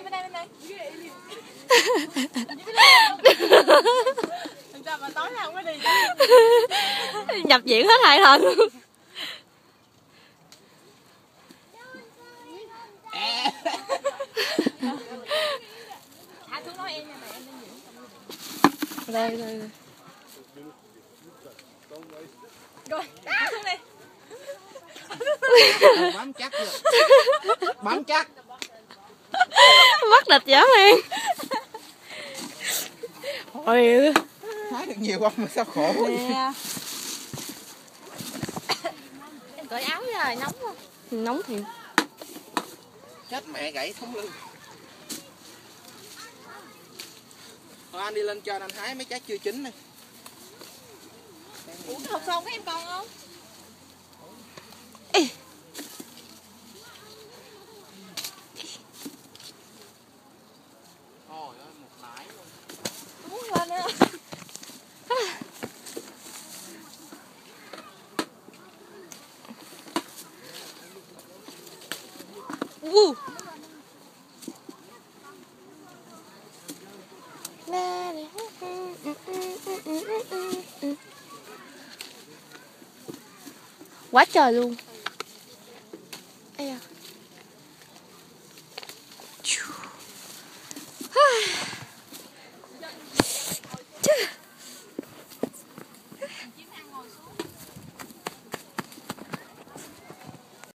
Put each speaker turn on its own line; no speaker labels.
bên đây. Sao mà tối nào không có đi.
Nhập viện hết 2 lần luôn.
Xuống nói em nha, em đang diễn.
Đây.
Rồi, xuống đi.
Bám chắc rồi. Bám chắc.
Bắt địch dã man. Ôi.
Hái được nhiều không mà sao khổ.
Nè. Em cởi áo rồi, nóng không?
Nóng thì.
Chết mẹ gãy thống lưng. Thôi anh đi lên cho anh hái mấy trái chưa chín này.
Ủa, hộp sông các em còn không?
Ê.
Trời ơi, một nải luôn.
Muốn lên nữa.
Quá trời luôn.